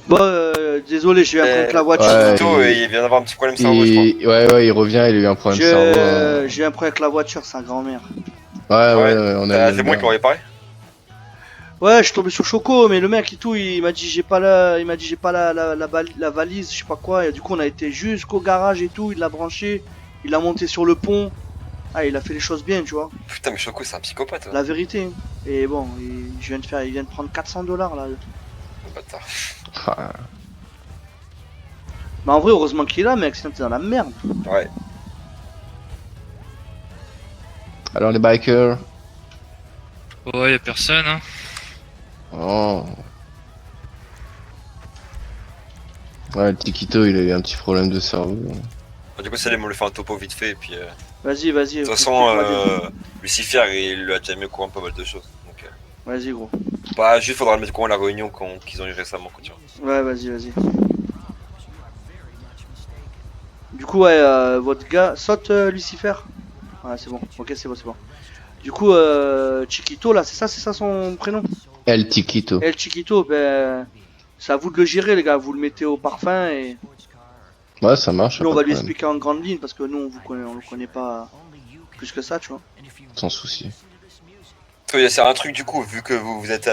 Bon, désolé, j'ai eu un problème avec la voiture. Ouais, Tito, il vient d'avoir un petit problème cerveau, je crois. Ouais, il revient, il a eu un problème de cerveau. J'ai eu un problème avec la voiture, sa grand-mère. Ouais, on a le C'est même moi qui l'ont gars. réparé. Ouais, je suis tombé sur Choco, mais le mec et tout, il m'a dit j'ai pas la, il m'a dit j'ai pas la valise, je sais pas quoi. Et du coup, on a été jusqu'au garage et tout. Il l'a branché, il l'a monté sur le pont. Ah, il a fait les choses bien, tu vois. Putain, mais Choco, c'est un psychopathe. La vérité. Et bon, il vient de prendre 400 $ là. Le bâtard. Ah, Mais en vrai, heureusement qu'il est là, mec, sinon t'es dans la merde. Ouais. alors les bikers. Ouais, y'a personne, hein. Oh. Ouais, le Tikito, il a eu un petit problème de cerveau. Bon, du coup, Salim, on lui fait un topo vite fait. Et puis, Vas-y, vas-y. de toute façon, Lucifer, il lui a déjà mis au courant pas mal de choses. Donc, Vas-y, gros. bah, juste faudra le mettre au courant de la réunion qu'ils ont eu récemment, quoi, tu vois. Ouais, vas-y, vas-y. Du coup, ouais, votre gars saute Lucifer. Ouais, c'est bon. Ok, c'est bon, c'est bon. Du coup, Chiquito, là, c'est ça son prénom. El Tikito. El Chiquito, ben, c'est à vous de le gérer, les gars. Vous le mettez au parfum et Ouais, ça marche, nous, on pas va de lui problème. expliquer en grande ligne parce que nous, on le connaît pas plus que ça, tu vois. Sans souci. C'est un truc, du coup, vu que vous êtes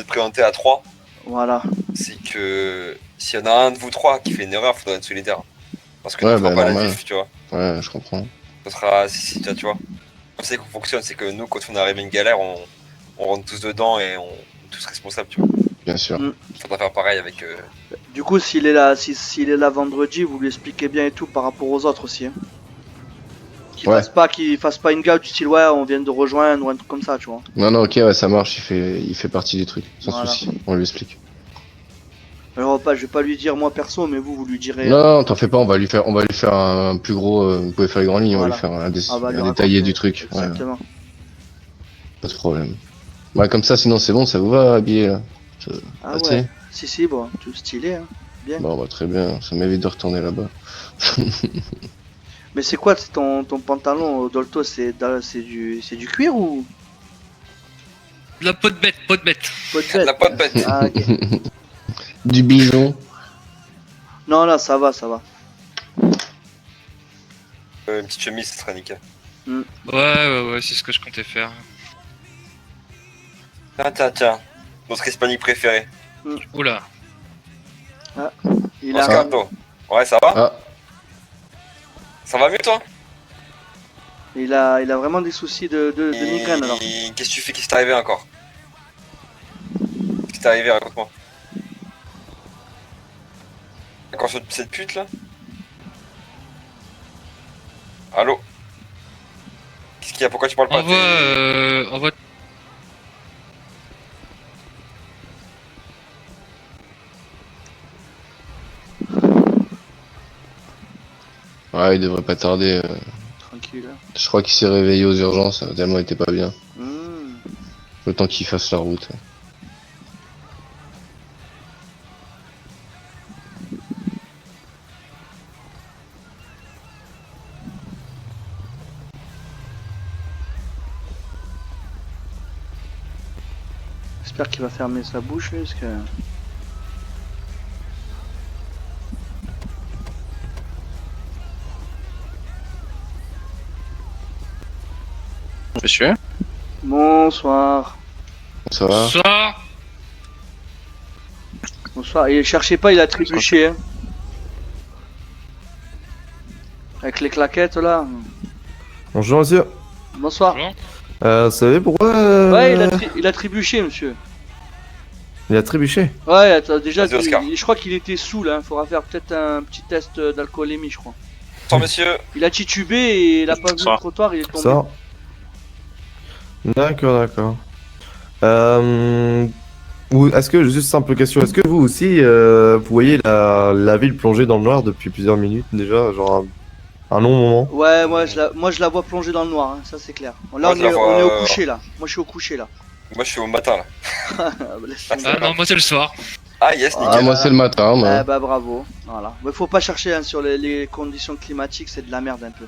présenté à 3, Voilà. c'est que s'il y en a un de vous trois qui fait une erreur, faudra être solidaire. Parce que nous, Ouais, on fera bah pas la normal. diff, tu vois. Ouais, je comprends. Ça sera, si, tu vois. On sait qu'on fonctionne, c'est que nous, quand on arrive à une galère, on rentre tous dedans et on est tous responsables, tu vois. Bien sûr. Faudra faire pareil avec. Du coup, s'il est là, s'il est là vendredi, vous lui expliquez bien et tout par rapport aux autres aussi. Hein. Ouais. Qu'il fasse pas une gaffe du style ouais, on vient de rejoindre ou un truc comme ça, tu vois. Non, ok, ouais, ça marche, il fait partie du truc. Sans Voilà. souci, on lui explique. Alors, je vais pas lui dire moi perso, mais vous lui direz. Non, t'en fais pas, on va lui faire un plus gros. Vous pouvez faire les grandes lignes, Voilà. on va lui faire On va lui un détaillé raconter. du truc. Ouais, Exactement. pas de problème. Ouais, comme ça, sinon c'est bon, ça vous va habiller là. Ah Assez ouais. Si, bon, tout stylé, hein. Bien. Bon, bah très bien, ça m'évite de retourner là-bas. Mais c'est quoi ton pantalon, Dolto? C'est du cuir ou La peau de bête, peau de bête. peau de bête? La peau de bête. Ah, ok. Du bison. Non, là, ça va, ça va. Une petite chemise, ce sera nickel. Ouais, c'est ce que je comptais faire. Tiens. Notre hispanique préféré. Oula. Il a. Moscato. Ouais, ça va? Ah, Ça va mieux, toi? Il a vraiment des soucis de migraine alors. Qu'est-ce que tu fais? Qu'est-ce qui t'est arrivé encore? Qu'est-ce qui t'est arrivé? Raconte-moi. Encore cette pute là? Allô? Qu'est-ce qu'il y a? Pourquoi tu parles pas? Envoie. ouais, il devrait pas tarder. Tranquille. Je crois qu'il s'est réveillé aux urgences, tellement il était pas bien. Hmm. Le temps qu'il fasse la route. J'espère qu'il va fermer sa bouche lui, parce que. Monsieur? Bonsoir. Ça va? Bonsoir. Bonsoir. Et cherchez pas, il a trébuché. Hein. Avec les claquettes là. Bonjour monsieur. Bonsoir. Bonjour. Vous savez pourquoi Ouais, il a trébuché, monsieur. il a trébuché? Ouais, attends, déjà, Vas-y, Oscar. je crois qu'il était sous là. Faudra faire peut-être un petit test d'alcoolémie, je crois. Bonsoir, monsieur. Il a titubé et il a pas vu le Bonsoir. trottoir, il est tombé. Ça. D'accord. Est-ce que, juste simple question, est-ce que vous aussi, vous voyez la ville plonger dans le noir depuis plusieurs minutes déjà, genre un long moment? Ouais, moi je la vois plonger dans le noir, hein, ça c'est clair. Là, Moi, je la vois, on est au coucher là. Moi je suis au coucher là. Moi, je suis au matin là. Laisse tomber. Ah non, moi c'est le soir. Ah, yes, Ah, nickel. moi c'est le matin, moi. Bah bravo. Voilà. Mais faut pas chercher hein, sur les conditions climatiques, c'est de la merde un peu.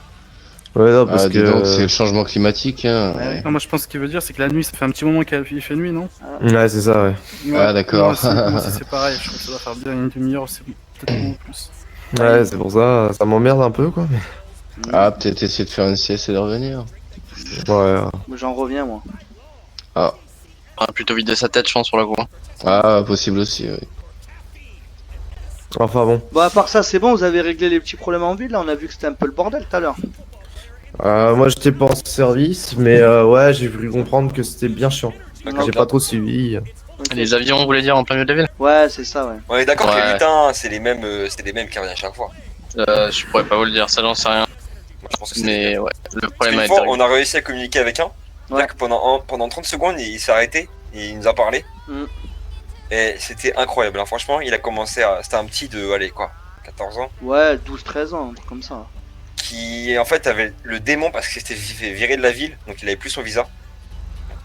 Ouais, non, parce Ah, dis donc, c'est que. le changement climatique, hein. Ouais, ouais. Non, moi je pense qu'il veut dire c'est que la nuit, ça fait un petit moment qu'il fait nuit, non? Ouais, c'est ça, ouais. Ah, d'accord. Moi aussi, c'est pareil, je crois que ça doit faire bien une demi-heure, c'est peut-être moins en plus. Ouais, c'est pour ça, ça m'emmerde un peu, quoi. Ah, peut-être essayer de faire une sieste et de revenir. Ouais. Moi, j'en reviens, moi. Ah, On a plutôt vidé sa tête, je pense, sur la coup. ah possible aussi, oui. Enfin bon. Bon, à part ça, c'est bon, vous avez réglé les petits problèmes en ville, là, on a vu que c'était un peu le bordel tout à l'heure. Moi, j'étais pas en service, mais ouais, j'ai voulu comprendre que c'était bien chiant. J'ai pas trop suivi. Ok. Les avions, vous voulez dire, en plein milieu de la ville? Ouais, c'est ça, ouais. On est d'accord que les Ouais. lutins, c'est les mêmes qui reviennent à chaque fois. Je pourrais pas vous le dire, ça j'en sais rien. Moi, je pense que c'est les Mais mêmes. ouais, le Parce problème qu'une a été fois, réglé. on a réussi à communiquer avec un. Ouais. C'est-à-dire que pendant 30 secondes, il s'est arrêté et il nous a parlé. Mm. Et c'était incroyable, hein. Franchement, il a commencé à. C'était un petit de, allez, quoi, 14 ans. Ouais, 12-13 ans, un truc comme ça. Qui, en fait, avait le démon parce qu'il s'était fait virer de la ville, donc il avait plus son visa.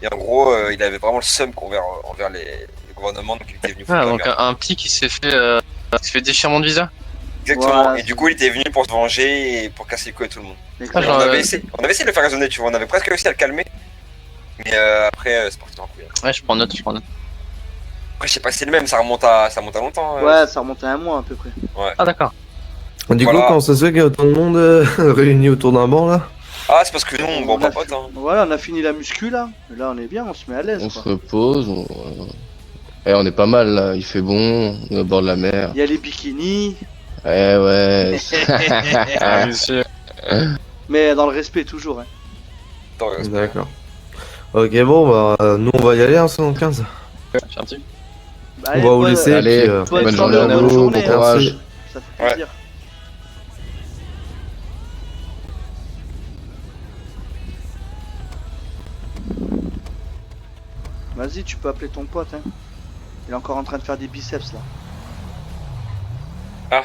Et en gros, il avait vraiment le seum envers le gouvernement, donc il était venu foutre Ah, la donc merde. un petit qui s'est fait déchirement de visa? Exactement. Ouais. Et du coup, il était venu pour se venger et pour casser le couille à tout le monde. Et Exactement. genre, on avait essayé de le faire raisonner, tu vois. On avait presque réussi à le calmer. Mais après, c'est parti en couille. Ouais, je prends note. Après, je sais pas si c'est le même, ça remonte à longtemps. Ouais, ça remonte à un mois à peu près. Ah, d'accord. Du Voilà. coup, quand ça se fait qu'il y a autant de monde réuni autour d'un banc, là? Ah, c'est parce que nous, on On a papote, hein. Voilà, on a fini la muscu là. Et là, on est bien, on se met à l'aise. On se Quoi. repose, Eh, on est pas mal, là. Il fait bon, on est au bord de la mer. Il y a les bikinis, Eh ouais. Ah, monsieur. mais dans le respect toujours. Hein. Attends, D'accord. Ok, bon, bah, nous on va y aller, hein, 75. J'ai un petit. Allez, On va vous bonne- laisser. Allez, puis, bonne soirée, journée à bonne vous, bon journée, hein. courage. Ça fait plaisir. Vas-y, tu peux appeler ton pote. Hein. Il est encore en train de faire des biceps là. Ah.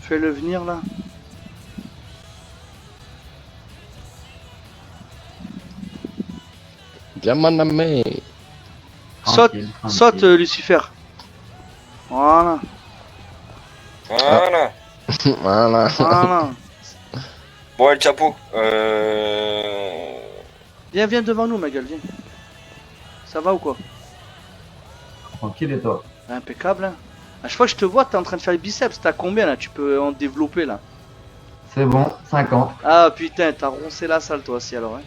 Fais-le venir là. Bien mon ami. Saute, Lucifer. Voilà, Voilà. Voilà. voilà. Bon, El Chapo. Viens devant nous, ma gueule, viens. Ça va ou quoi? Tranquille et toi? Impeccable. Hein. À chaque fois que je te vois, t'es en train de faire les biceps. T'as combien là? Tu peux en développer là. C'est bon, 50. Ah putain, t'as roncé la salle toi aussi alors. Hein.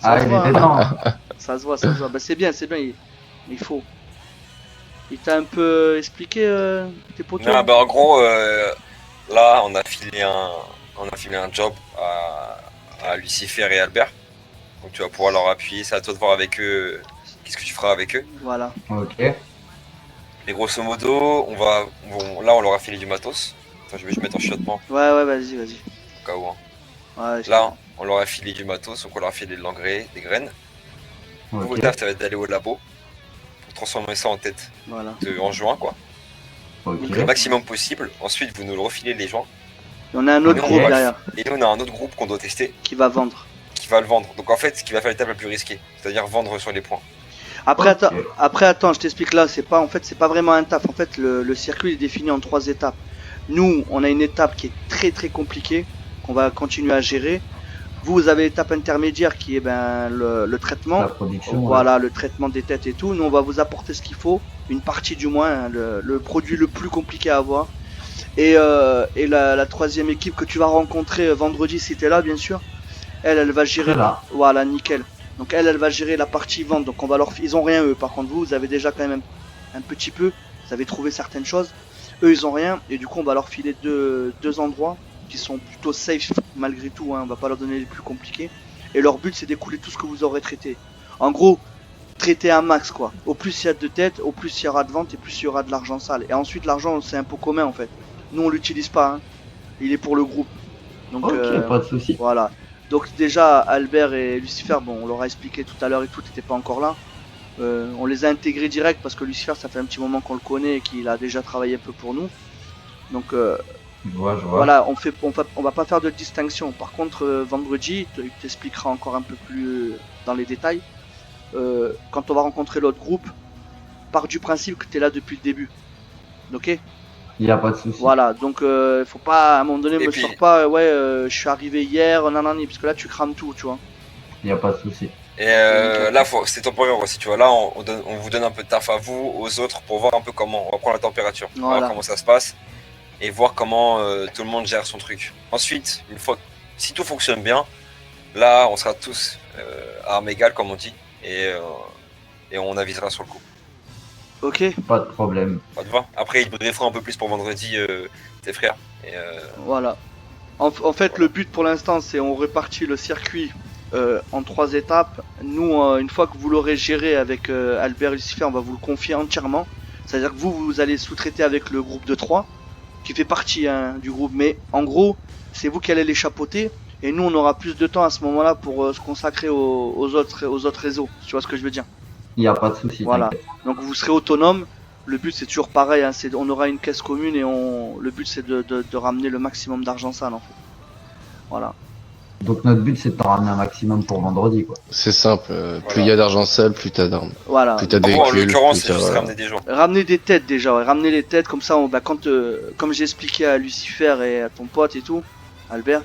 Ça Ah, se il voit, était hein. temps. Ça se voit, ça se voit. Bah c'est bien, il faut. Il t'a un peu expliqué tes potos? Non, bah en gros, là, on a filé un job à Lucifer et Albert. Donc tu vas pouvoir leur appuyer. C'est à toi de voir avec eux. Qu'est-ce que tu feras avec eux? Voilà. Ok. Mais grosso modo, là, on leur a filé du matos. Attends, je vais juste mettre en chuchotement Ouais, vas-y. au cas où. Hein. Ouais, Là, on leur a filé du matos, donc on leur a filé de l'engrais, des graines. Vos Ok. taf, ça va être d'aller au labo pour transformer ça en tête voilà. en juin, quoi. Ok. Le maximum possible. Ensuite, vous nous le refilez les joints. Et on a un autre Ok. groupe derrière Et nous, on a un autre groupe qu'on doit tester qui va vendre. qui va le vendre. Donc en fait, ce qui va faire l'étape la plus risquée, c'est-à-dire vendre sur les points. Après, Ok. attends, je t'explique là, c'est pas vraiment un taf. En fait, le circuit est défini en 3 étapes. Nous, on a une étape qui est très compliquée, qu'on va continuer à gérer. Vous avez l'étape intermédiaire qui est le traitement. La production. Voilà, le traitement des têtes et tout. Nous, on va vous apporter ce qu'il faut, une partie du moins, hein, le produit le plus compliqué à avoir. Et la troisième équipe que tu vas rencontrer vendredi, si t'es là, bien sûr, elle va gérer. C'est là. Voilà, nickel. Donc elle va gérer la partie vente. Donc on va ils ont rien eux. Par contre, vous avez déjà quand même un petit peu. Vous avez trouvé certaines choses. Eux, ils ont rien. Et du coup, on va leur filer deux endroits qui sont plutôt safe malgré tout. Hein. On va pas leur donner les plus compliqués. Et leur but, c'est d'écouler tout ce que vous aurez traité. En gros, traiter un max quoi. Au plus il y a de têtes, au plus il y aura de ventes et plus il y aura de l'argent sale. Et ensuite, l'argent, c'est un pot commun en fait. Nous, on l'utilise pas. Hein. Il est pour le groupe. Donc Ok, pas de soucis. voilà. Donc déjà, Albert et Lucifer, bon, on leur a expliqué tout à l'heure et tout, t'étais pas encore là. On les a intégrés direct parce que Lucifer, ça fait un petit moment qu'on le connaît et qu'il a déjà travaillé un peu pour nous. Donc Je vois. voilà, on va pas faire de distinction. Par contre, vendredi, il t'expliquera encore un peu plus dans les détails. Quand on va rencontrer l'autre groupe, part du principe que t'es là depuis le début. Ok? Il n'y a pas de souci. Voilà, donc faut pas, à un moment donné, Et me puis- sors pas, ouais, je suis arrivé hier, nanani, parce que là tu crames tout, tu vois. Il n'y a pas de souci. Et là, c'est temporaire aussi, tu vois. Là, on vous donne un peu de taf à vous, aux autres, pour voir un peu comment. On va prendre la température, Voilà. voir comment ça se passe et voir comment tout le monde gère son truc. Ensuite, une fois, si tout fonctionne bien, là, on sera tous à armes égales, comme on dit, et on avisera sur le coup. Ok, Pas de problème. Ça te va? Après, il briefera un peu plus pour vendredi, tes frères. Et, voilà. En fait, le but pour l'instant, c'est on répartit le circuit en 3 étapes. Nous, une fois que vous l'aurez géré avec Albert et Lucifer, on va vous le confier entièrement. C'est-à-dire que vous allez sous-traiter avec le groupe de 3, qui fait partie du groupe. Mais en gros, c'est vous qui allez les chapeauter. Et nous, on aura plus de temps à ce moment-là pour se consacrer aux autres réseaux. Tu vois ce que je veux dire? Il n'y a pas de souci. Voilà. t'inquiète. Donc vous serez autonome. Le but c'est toujours pareil, hein, on aura une caisse commune et le but c'est de ramener le maximum d'argent sale en fait. Voilà. Donc notre but c'est de t'en ramener un maximum pour vendredi quoi. C'est simple, plus il y a d'argent sale, plus t'as d'armes. Voilà. Plus t'as de en véhicules, l'occurrence, plus c'est juste t'as... ramener des gens. Ramener des têtes déjà, ouais. Ramener les têtes comme ça, comme j'ai expliqué à Lucifer et à ton pote et tout, Albert.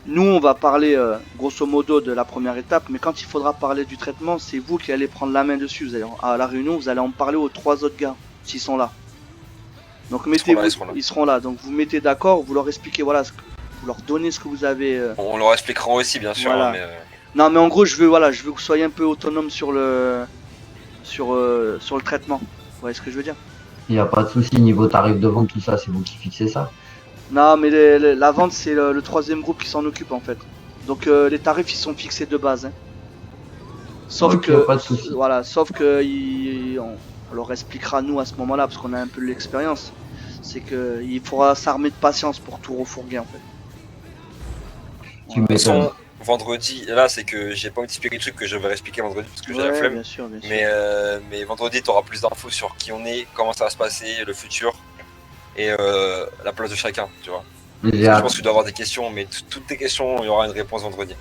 Nous on va parler grosso modo de la première étape, mais quand il faudra parler du traitement, c'est vous qui allez prendre la main dessus. Vous allez, à la réunion, vous allez en parler aux 3 autres gars, s'ils sont là. Donc mettez-vous, ils seront là. Donc vous mettez d'accord, vous leur expliquez, voilà, vous leur donnez ce que vous avez. On leur expliquera aussi, bien sûr. Voilà. Hein, mais, Non mais en gros je veux que vous soyez un peu autonome sur le traitement. Vous voyez ce que je veux dire? Il n'y a pas de souci. Niveau tarif de vente, tout ça, c'est vous qui fixez ça. Non mais la vente c'est le 3ème groupe qui s'en occupe en fait. Donc les tarifs ils sont fixés de base. Hein. Sauf Ok, que pas de souci. voilà, sauf que on leur expliquera nous à ce moment-là parce qu'on a un peu de l'expérience. C'est que il faudra s'armer de patience pour tout refourguer en fait. Tu de toute m'étonnes. façon, vendredi, là, c'est que j'ai pas envie d'expliquer le truc que je vais expliquer vendredi parce que j'ai la Ouais, flemme. bien sûr, bien sûr. Mais vendredi, tu auras plus d'infos sur qui on est, comment ça va se passer, le futur et la place de chacun, tu vois. J'ai Parce que je hâte. pense que tu dois avoir des questions, mais toutes tes questions, il y aura une réponse vendredi. De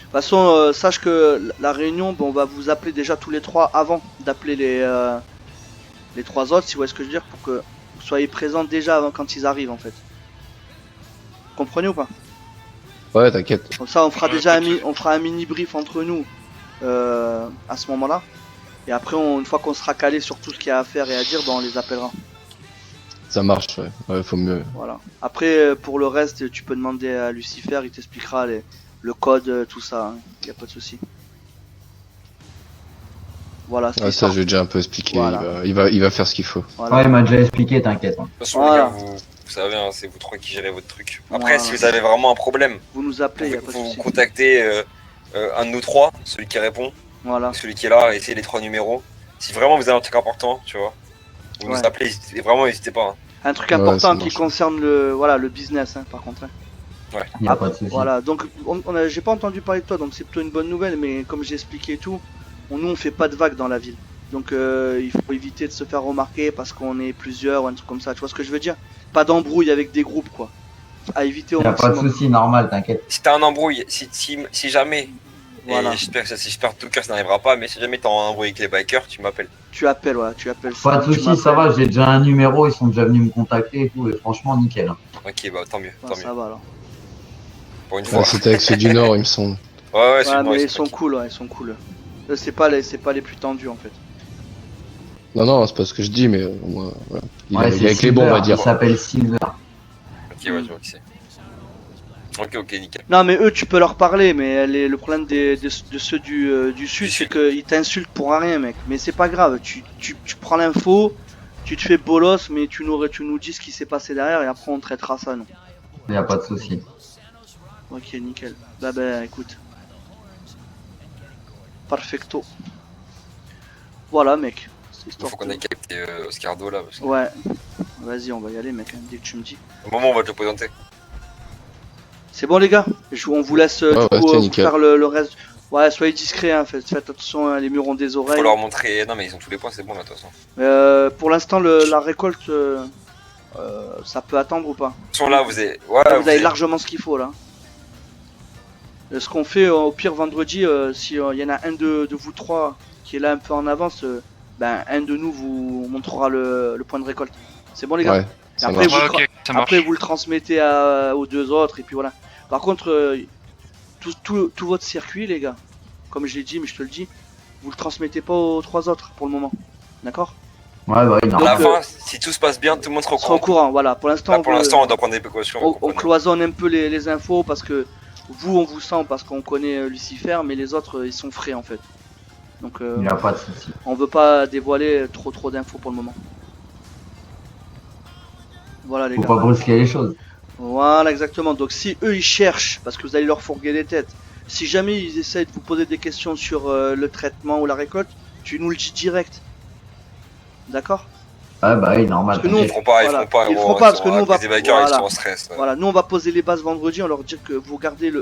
toute façon, sache que la réunion, bon, on va vous appeler déjà tous les 3 avant d'appeler les 3 autres, si vous voyez ce que je veux dire, pour que vous soyez présents déjà avant quand ils arrivent en fait. Comprenez ou pas? Ouais, t'inquiète. Comme ça, on fera Ouais, déjà écoute. on fera un mini brief entre nous à ce moment-là. Et après, une fois qu'on sera calé sur tout ce qu'il y a à faire et à dire, ben, on les appellera. Ça marche, ouais. Ouais, faut mieux. Voilà. Après, pour le reste, tu peux demander à Lucifer, il t'expliquera le code, tout ça. Il n'y a pas de souci. Voilà. Ouais, ça, j'ai déjà un peu expliqué. Voilà. Il va faire ce qu'il faut. Voilà. Ouais, il m'a déjà expliqué, t'inquiète. hein. De toute façon, Voilà. les gars, vous savez, hein, c'est vous trois qui gérez votre truc. Après, Voilà. si vous avez vraiment un problème, Vous nous appelez, il n'y a pas de vous souci. contactez un de nous trois, celui qui répond, Voilà. celui qui est là, essayez les 3 numéros. Si vraiment vous avez un truc important, tu vois, vous Ouais. nous appelez, vraiment n'hésitez pas. Hein. Un truc Ouais, important ça qui marche. concerne le business, hein, par contre. Hein. Il n'y a pas de souci. Voilà, donc j'ai pas entendu parler de toi, donc c'est plutôt une bonne nouvelle, mais comme j'ai expliqué et tout, nous on fait pas de vagues dans la ville. Donc il faut éviter de se faire remarquer parce qu'on est plusieurs ou un truc comme ça, tu vois ce que je veux dire? Pas d'embrouille avec des groupes quoi. À éviter au Il n'y a pas de maximum. souci, normal, t'inquiète. Si t'as un embrouille, si jamais, Voilà. et j'espère de tout cœur ça n'arrivera pas, mais si jamais t'as un embrouille avec les bikers, tu m'appelles. Tu appelles, voilà, tu appelles Pas de tu souci, ça m'appelles. va, j'ai déjà un numéro, ils sont déjà venus me contacter et tout, et franchement, nickel. hein. Ok, bah tant mieux, Ouais, tant ça mieux. va alors. Pour une fois. Ouais, c'était avec ceux du Nord, il me semble. Ouais, c'est Ouais, bon, mais ils ils sont cool, ouais, ils sont cool. C'est pas les plus tendus en fait. Non, non, c'est pas ce que je dis, mais au moins, voilà. Il Ouais, est c'est avec les bons, on va Silver, dire. Il s'appelle Silver. Ok, ouais, je vois qui c'est. Ok, nickel. Non mais eux tu peux leur parler, mais le problème de ceux du sud c'est qu'ils t'insultent pour rien mec. Mais c'est pas grave, tu prends l'info, tu te fais bolos, mais tu nous dis ce qui s'est passé derrière et après on traitera ça nous. Il n'y a pas de souci. Ok nickel. Bah écoute. Perfecto. Voilà mec. C'est Il histoire faut qu'on de- ait capté Oscardo là. Parce que Ouais. Vas-y on va y aller mec, hein, dès que tu me dis. au moment où on va te le présenter. C'est bon les gars, on vous laisse Ouais, ouais, c'était vous nickel. faire le reste. Ouais soyez discrets hein, faites attention, hein, les murs ont des Faut oreilles. leur montrer. Non, mais ils ont tous les points, c'est bon là, de toute façon. Pour l'instant, la récolte, ça peut attendre ou pas? Ils sont là, vous avez. Ouais, Vous avez largement ce qu'il faut là. Ce qu'on fait au pire vendredi, si il y en a un de vous trois qui est là un peu en avance, ben un de nous vous montrera le point de récolte. C'est bon les gars? Ouais, Et ça après, marche. vous, Ouais, ok, ça marche. après vous le transmettez aux deux autres et puis voilà. Par contre, tout votre circuit les gars, comme je l'ai dit mais je te le dis, vous le transmettez pas aux trois autres pour le moment. D'accord? Ouais, bah oui, À normal. la Donc, fin, si tout se passe bien, tout le monde sera au Sera au courant. courant, voilà. Pour l'instant, Là, pour l'instant, on doit prendre des précautions. vous on comprenez. cloisonne un peu les infos parce que vous on vous sent parce qu'on connaît Lucifer, mais les autres ils sont frais en fait. Donc Il n'y a pas de souci. on veut pas dévoiler trop d'infos pour le moment. Voilà les Faut gars. pas brusquer les choses. Voilà exactement. Donc si eux ils cherchent, parce que vous allez leur fourguer les têtes, si jamais ils essayent de vous poser des questions sur le traitement ou la récolte, tu nous le dis direct. D'accord? Ouais, bah oui, normal. Parce que nous, Ils feront pas, Voilà. ils feront pas. Ils gros, feront pas, parce que sont- nous, on à cause va- des bikers, voilà. ils sont en stress. Voilà, nous on va poser les bases vendredi, on leur dire que vous gardez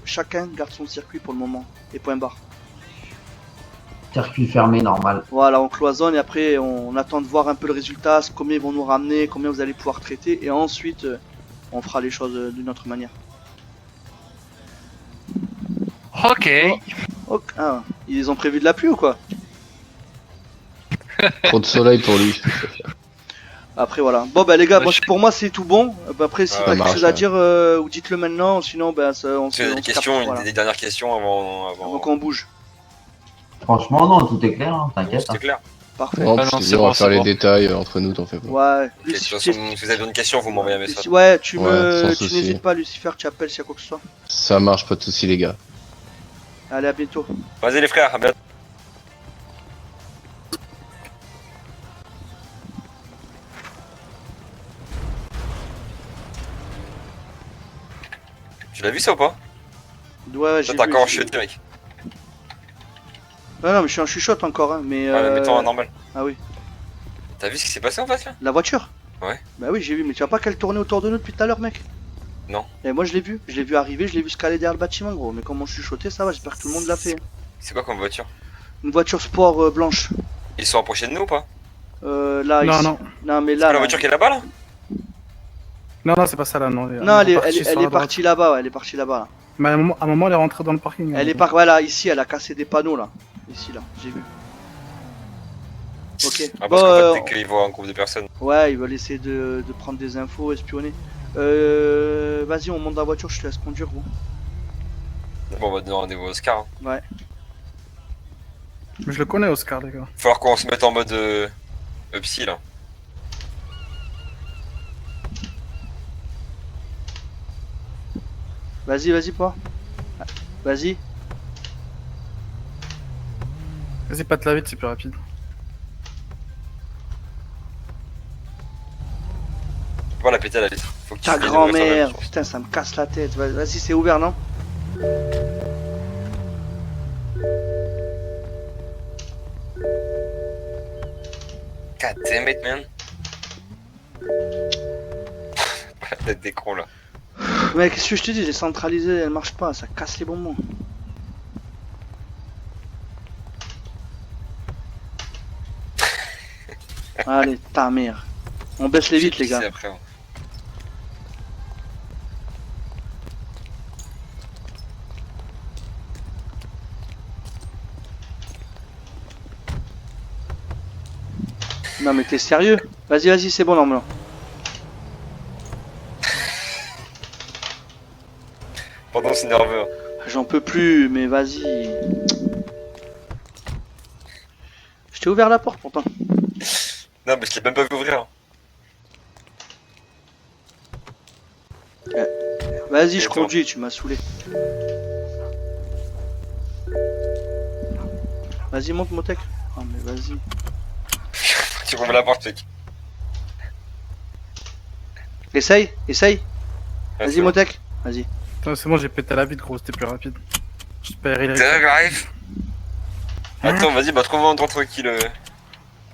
chacun garde son circuit pour le moment. Et point barre. Circuit fermé, normal. Voilà, on cloisonne et après on attend de voir un peu le résultat, combien ils vont nous ramener, combien vous allez pouvoir traiter, et ensuite on fera les choses d'une autre manière. Ok. Ok, ah, ils ont prévu de la pluie ou quoi? Trop de soleil pour lui. Après voilà. Bon bah les gars, pour moi c'est tout bon. Après si Ça t'as quelque marche, chose à ouais. dire, ou dites-le maintenant, sinon bah, on se C'est des on se questions, capte, voilà. des dernières questions avant. Avant qu'on bouge. Franchement, non, tout est clair, hein, t'inquiète. C'était clair. Parfait. Bon, Ah je non, te c'est dis, on bon, va faire c'est les bon. détails entre nous, t'en fais pas. Ouais. Ok, de toute façon, si vous avez une question, vous m'envoyez un message. Ouais, tu Ouais, sans tu souci. n'hésites pas Lucifer, tu appelles s'il y a quoi que ce soit. Ça marche, pas de soucis, les gars. Allez, à bientôt. Vas-y les frères, à bientôt. Tu l'as vu ça ou pas? Ouais, j'ai Toi, t'as vu, encore j'ai vu. chuté, mec. Non, mais je suis en chuchote encore, hein, mais. Ouais, mais toi, normal. Ah oui. T'as vu ce qui s'est passé en face là? La voiture? Ouais. Bah oui, j'ai vu, mais tu vois pas qu'elle tournait autour de nous depuis tout à l'heure, mec? Non. Et moi, je l'ai vu arriver, je l'ai vu scaler derrière le bâtiment, gros. Mais comme on chuchotait, ça va, j'espère que tout le monde l'a fait. Hein. C'est quoi comme voiture? Une voiture sport blanche. Ils sont approchés de nous ou pas? Là, Non, ici. non. Non, mais C'est là. pas la là. voiture qui est là-bas là? Non, non, c'est pas ça là, non. Non, elle repartie sur la est droite. partie là-bas, ouais, elle est partie là-bas. Là. Mais à un moment, elle est rentrée dans le parking. Elle hein. est partie, voilà, ici, elle a cassé des panneaux, là. Ici, là, j'ai vu. Ok. Ah, Bon, parce qu'en fait, dès qu'ils voient un groupe de personnes. ouais, ils veulent essayer de prendre des infos, espionner. Vas-y, on monte dans la voiture, je te laisse conduire, gros. Bon, on va donner rendez-vous à Oscar. Hein. Ouais. Mais je le connais, Oscar, les gars. Falloir qu'on se mette en mode psy là. Vas-y, pas. Vas-y. Vas-y, pâte la vite, c'est plus rapide. Faut pas la péter à la vitre. Faut que tu Ta fasses des ouvertures de grand-mère, vitre. putain, ça me casse la tête. Vas-y, c'est ouvert, non? God damn it, man. La tête des cons là. Mec, qu'est-ce que je te dis, j'ai centralisé, elle marche pas, ça casse les bonbons. Allez, ta mère. On baisse les vitres, les gars. C'est après, hein. Non, mais t'es sérieux? Vas-y, c'est bon, normalement. Pardon, c'est nerveux. Hein. J'en peux plus, mais vas-y. Je t'ai ouvert la porte pourtant. Non, mais je l'ai même pas vu ouvrir. Hein. Vas-y, je Attends. conduis, tu m'as saoulé. Vas-y, monte, Motec. Oh, mais vas-y. Tu rouvres la porte, mec. Essaye. Ouais, Vas-y, c'est bon. Motec. Vas-y. Attends, c'est bon, j'ai pété la vite, gros, c'était plus rapide. Je te paierai les. T'es grave. Attends, vas-y, bah trouve un endroit tranquille.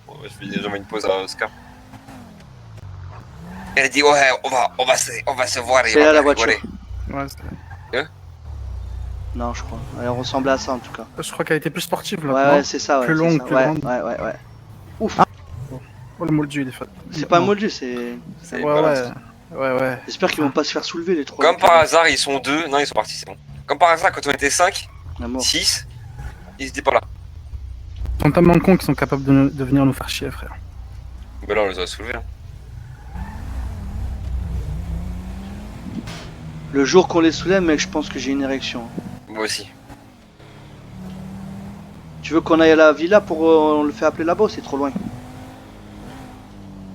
Bon, bah, je vais déjà mettre une pause à Oscar. Elle dit ouais, on va se voir et C'est on là va la rigoler. voiture. Ouais, c'était- Non, je crois. Elle ressemblait à ça en tout cas. je crois qu'elle était plus sportive là. Ouais, non ouais, c'est ça. Ouais, Plus c'est longue, ça. plus ouais, grande. ouais. Ouf. Oh, le moldu, il est fait. C'est pas un moldu, c'est. C'est Ouais, balance. ouais. J'espère qu'ils vont pas se faire soulever les trois. Comme par hasard, ils sont deux. Non, ils sont partis, c'est bon. Comme par hasard, quand on était 5, La mort. 6, ils étaient pas là. Ils sont tellement cons qu'ils sont capables de venir nous faire chier, frère. Bah là, on les a soulevés. Hein. Le jour qu'on les soulève, mec, je pense que j'ai une érection. Moi aussi. Tu veux qu'on aille à la villa pour on le fait appeler là-bas, c'est trop loin.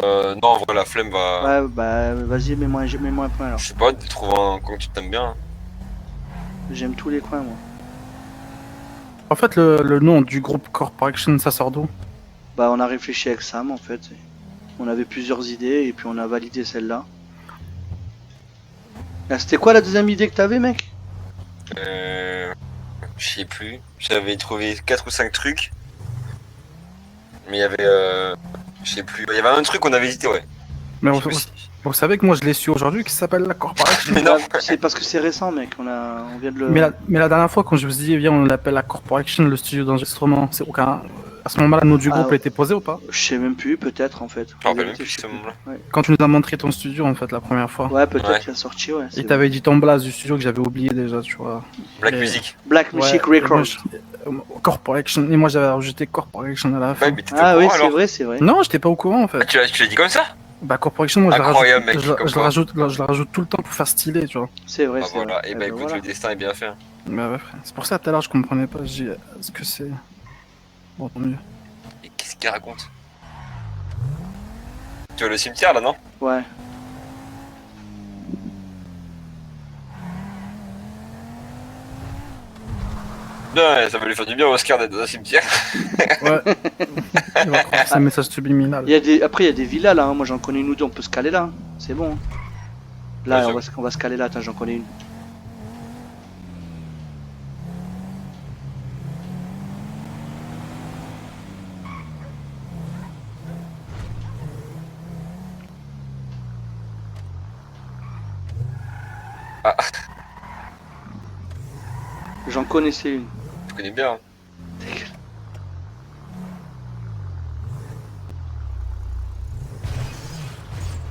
Non, en vrai, la flemme va. Ouais, bah vas-y, mets-moi un point alors. Je sais pas, de trouver un coin que tu t'aimes bien. Hein. J'aime tous les coins, moi. En fait, le nom du groupe Corporation, ça sort d'où? Bah, on a réfléchi avec Sam en fait. On avait plusieurs idées et puis on a validé celle-là. Ah, c'était quoi la deuxième idée que t'avais, mec? Je sais plus. J'avais trouvé 4 ou 5 trucs. Mais il y avait. Je sais plus. Il y avait un truc qu'on avait hésité, ouais. Mais Je vous, sais plus vous- si- vous savez que moi je l'ai su aujourd'hui qui s'appelle la Corporation. Mais non. C'est parce que c'est récent, mec. On vient de le. Mais la dernière fois, quand je vous ai dit, viens, on l'appelle la Corporation, le studio d'enregistrement, c'est aucun. À ce moment-là, le nom du Ah, groupe a été posé ou pas? Je sais même plus, peut-être en fait. Je me rappelle même Je plus sais ce moment-là. Ouais, Quand tu nous as montré ton studio, en fait, la première fois. ouais peut-être Ouais. qu'il a sorti, ouais. Et c'est t'avais dit ton blast du studio que j'avais oublié déjà, tu vois. Black Mais- Music. Black Music Ouais, et moi, Records. Corporation. Et moi j'avais rajouté Corporation à la fin. Ouais, mais t'étais Ah au oui, courant, c'est alors. vrai, c'est vrai. Non, j'étais pas au courant en Ah, fait. tu l'as dit comme ça? Bah Corporation, moi Incroyable, mec, je, la- comme je quoi. la rajoute, je la rajoute tout le temps pour faire stylé, tu vois. C'est vrai, Bah c'est voilà. vrai. Et Eh bah ben, écoute, voilà. le destin est bien fait. Bah ouais, frère. C'est pour ça tout à l'heure je comprenais pas. Je dis, est-ce que c'est. Bon, tant mieux. Et qu'est-ce qu'il raconte? Tu vois le cimetière là, non? Ouais. Non, ça va lui faire du bien au Oscar d'être dans un cimetière. Ouais. Il va croire que c'est un message subliminal. Après, il y a des villas là. Hein. Moi, j'en connais une ou deux. On peut se caler là. Hein. C'est bon. Hein. Là, Ouais, on va se caler là. Attends, j'en connais une. Ah. J'en connaissais une. Tu connais bien. Hein.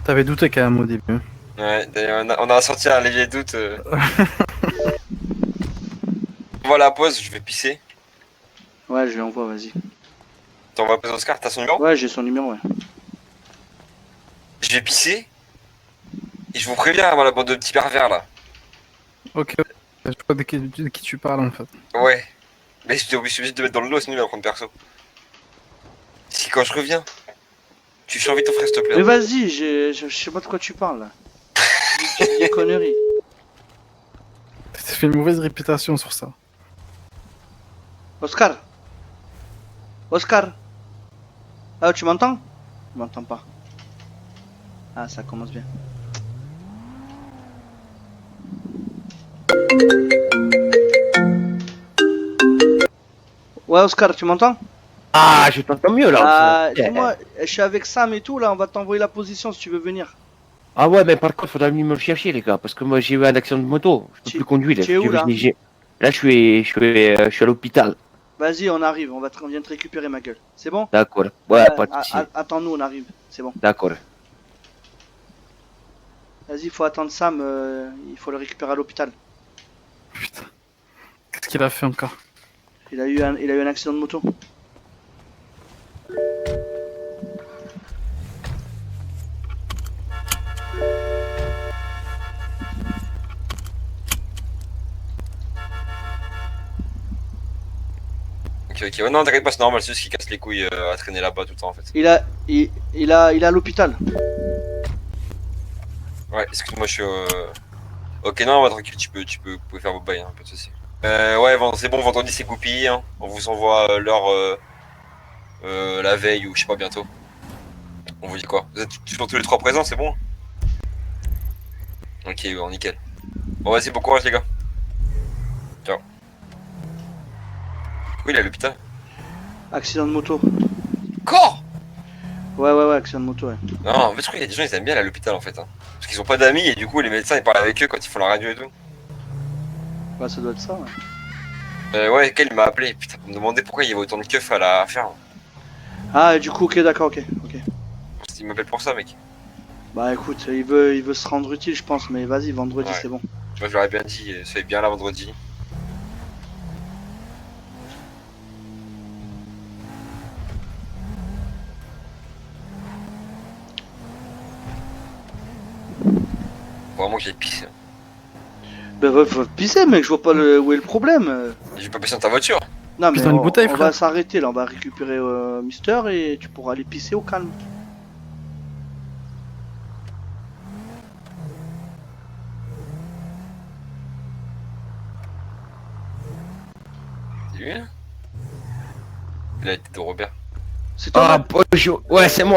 T'avais douté quand même au début. Ouais, d'ailleurs, on a sorti un léger doute. On va à la pause, je vais pisser. Ouais, je lui envoie, vas-y. T'envoies pas Oscar, t'as son numéro? Ouais, j'ai son numéro, ouais. Je vais pisser. Et je vous préviens avant la bande de petits pervers là. Ok. Je sais pas de qui tu parles en fait. Ouais. Mais je suis obligé de mettre dans le lot, sinon il va prendre perso. Si quand je reviens, tu changes vite ton frère s'il te plaît. Mais vas-y, je sais pas de quoi tu parles là. Tu dis des conneries. T'as fait une mauvaise réputation sur ça. Oscar Oscar Ah, tu m'entends? Tu m'entends pas. Ah, ça commence bien. Ouais, Oscar, tu m'entends? Ah, je t'entends mieux là. Ah, aussi. dis-moi, je suis avec Sam et tout là, on va t'envoyer la position si tu veux venir. Ah ouais, mais par contre, faudra venir me le chercher, les gars, parce que moi j'ai eu un accident de moto. Je peux Tu- plus conduire. tu es où, là Là, je suis à l'hôpital. Vas-y, on arrive, on vient te récupérer ma gueule. C'est bon? D'accord. Ouais, pas de souci. Attends-nous, on arrive. C'est bon. D'accord. Vas-y, il faut attendre Sam, il faut le récupérer à l'hôpital. Putain. Qu'est-ce qu'il a fait encore? Il a eu un accident de moto. Ok, ok. Ouais, non, t'inquiète pas, c'est normal, c'est juste qu'il casse les couilles à traîner là-bas tout le temps en fait. Il est à l'hôpital. Ouais, excuse-moi, je suis. Ok, non, va tranquille, vous pouvez faire vos bails, hein, pas de soucis. Ouais, c'est bon, vendredi c'est goupillé, hein. On vous envoie l'heure la veille ou je sais pas bientôt. On vous dit quoi? Vous êtes toujours tous les trois présents, c'est bon? Ok, bon, nickel. Bon, vas-y, bon courage les gars. Ciao. Oui, il est à l'hôpital. Accident de moto. Corps! Ouais, accident de moto, ouais. Non, en fait, je crois qu'il y a des gens, ils aiment bien aller à l'hôpital en fait. Hein. Parce qu'ils ont pas d'amis et du coup, les médecins ils parlent avec eux quand ils font la radio et tout. Bah, ça doit être ça, ouais. Ouais, quel il m'a appelé, putain, pour me demander pourquoi il y avait autant de keufs à la faire. Ah, et du coup, ok, d'accord, ok. Il m'appelle pour ça, mec. Bah, écoute, il veut se rendre utile, je pense, mais vas-y, vendredi, Ouais. c'est bon. Moi, je leur ai bien dit, soyez bien là vendredi. Faut vraiment que j'aille pisser. Ben va pisser mec, je vois pas où est le problème. J'ai pas passé dans ta voiture. Non mais Pisse dans une bouteille, on frère. va s'arrêter là, on va récupérer Mister et tu pourras aller pisser au calme. C'est lui là. Il a été de Robert. C'est toi Ah, mec bonjour. Ouais, c'est moi.